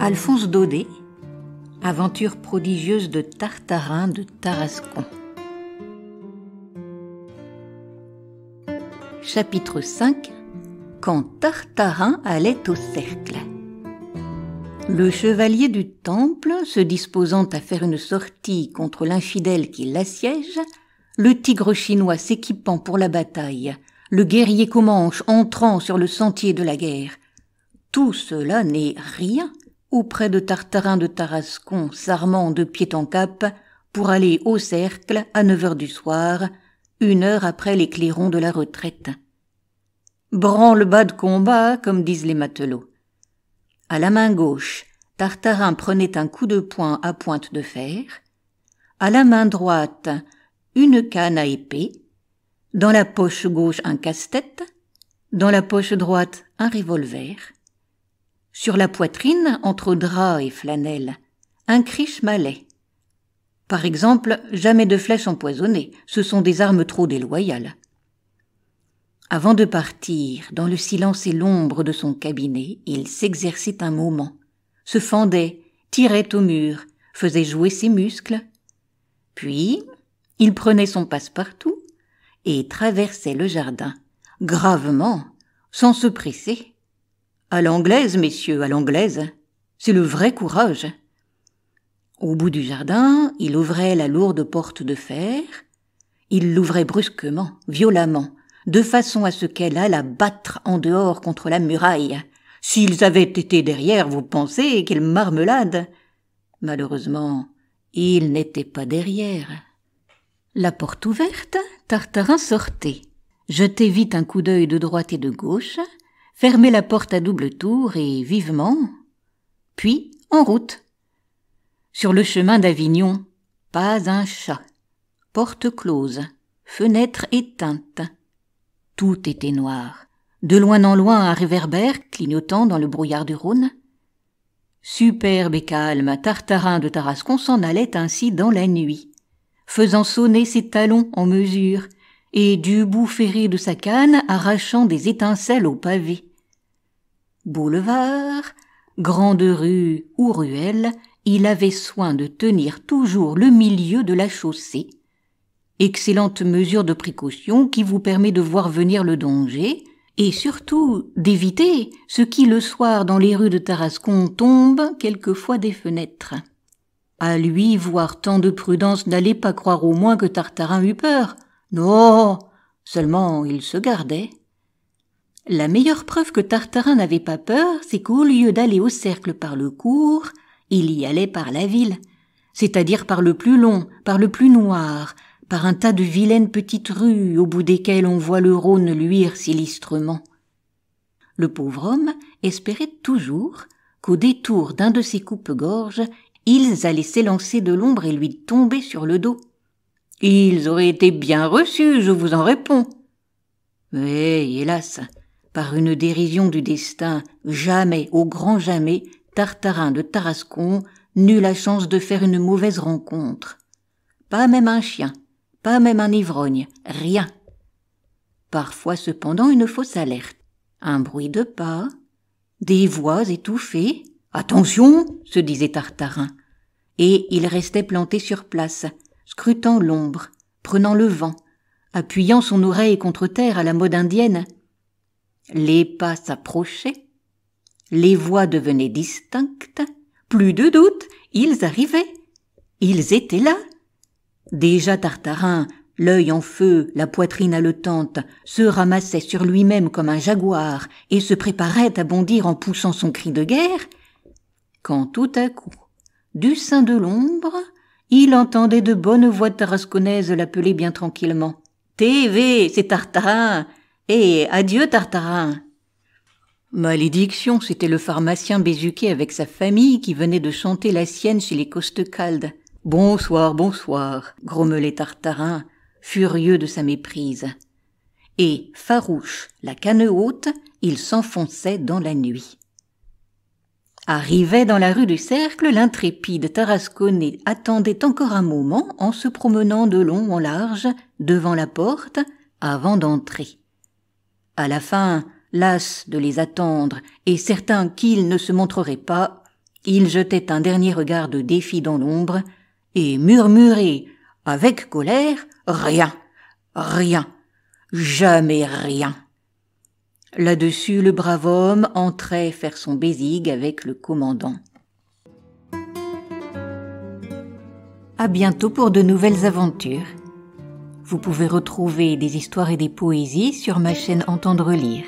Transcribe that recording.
Alphonse Daudet, aventure prodigieuse de Tartarin de Tarascon. Chapitre 5. Quand Tartarin allait au cercle. Le chevalier du Temple, se disposant à faire une sortie contre l'infidèle qui l'assiège, le tigre chinois s'équipant pour la bataille, le guerrier Comanche entrant sur le sentier de la guerre, tout cela n'est rien auprès de Tartarin de Tarascon, s'armant de pied en cap pour aller au cercle à 9h du soir, 1h après les clairons de la retraite. Branle-bas de combat, comme disent les matelots. À la main gauche, Tartarin prenait un coup de poing à pointe de fer, à la main droite, une canne à épée, dans la poche gauche un casse-tête, dans la poche droite un revolver. Sur la poitrine, entre drap et flanelle, un criche malais. Par exemple, jamais de flèches empoisonnées, ce sont des armes trop déloyales. Avant de partir, dans le silence et l'ombre de son cabinet, il s'exerçait un moment, se fendait, tirait au mur, faisait jouer ses muscles. Puis, il prenait son passe-partout et traversait le jardin, gravement, sans se presser. À l'anglaise, messieurs, à l'anglaise, c'est le vrai courage. Au bout du jardin, il ouvrait la lourde porte de fer. Il l'ouvrait brusquement, violemment, de façon à ce qu'elle allât battre en dehors contre la muraille. S'ils avaient été derrière, vous pensez, quelle marmelade! Malheureusement, ils n'étaient pas derrière. La porte ouverte, Tartarin sortait, jetait vite un coup d'œil de droite et de gauche, fermait la porte à double tour et vivement, puis en route. Sur le chemin d'Avignon, pas un chat, porte close, fenêtre éteinte. Tout était noir. De loin en loin, un réverbère clignotant dans le brouillard du Rhône. Superbe et calme, Tartarin de Tarascon s'en allait ainsi dans la nuit, faisant sonner ses talons en mesure, et du bout ferré de sa canne arrachant des étincelles au pavé. Boulevard, grande rue ou ruelle, il avait soin de tenir toujours le milieu de la chaussée. Excellente mesure de précaution qui vous permet de voir venir le danger et surtout d'éviter ce qui le soir dans les rues de Tarascon tombe quelquefois des fenêtres. À lui voir tant de prudence n'allait pas croire au moins que Tartarin eût peur. Non, seulement il se gardait. La meilleure preuve que Tartarin n'avait pas peur, c'est qu'au lieu d'aller au cercle par le cours, il y allait par la ville, c'est-à-dire par le plus long, par le plus noir, par un tas de vilaines petites rues au bout desquelles on voit le Rhône luire sinistrement. Le pauvre homme espérait toujours qu'au détour d'un de ces coupe-gorges, ils allaient s'élancer de l'ombre et lui tomber sur le dos. Ils auraient été bien reçus, je vous en réponds. Mais, hélas, par une dérision du destin, jamais, au grand jamais, Tartarin de Tarascon n'eut la chance de faire une mauvaise rencontre. Pas même un chien, pas même un ivrogne, rien. Parfois cependant une fausse alerte, un bruit de pas, des voix étouffées. « Attention !» se disait Tartarin, et il restait planté sur place, scrutant l'ombre, prenant le vent, appuyant son oreille contre terre à la mode indienne. Les pas s'approchaient, les voix devenaient distinctes, plus de doute, ils arrivaient, ils étaient là. Déjà Tartarin, l'œil en feu, la poitrine haletante, se ramassait sur lui-même comme un jaguar et se préparait à bondir en poussant son cri de guerre, quand tout à coup, du sein de l'ombre, il entendait de bonnes voix tarasconnaises l'appeler bien tranquillement. « TV, c'est Tartarin ! Et adieu Tartarin !» Malédiction, c'était le pharmacien Bézuquet avec sa famille qui venait de chanter la sienne chez les Costecalde. « Bonsoir, bonsoir !» grommelait Tartarin, furieux de sa méprise. Et, farouche, la canne haute, il s'enfonçait dans la nuit. Arrivait dans la rue du Cercle, l'intrépide Tarasconnais attendait encore un moment en se promenant de long en large devant la porte avant d'entrer. À la fin, las de les attendre et certain qu'ils ne se montreraient pas, Il jetait un dernier regard de défi dans l'ombre et murmurait avec colère « Rien, rien, jamais rien !» Là-dessus, le brave homme entrait faire son bésigue avec le commandant. À bientôt pour de nouvelles aventures. Vous pouvez retrouver des histoires et des poésies sur ma chaîne Entendre lire.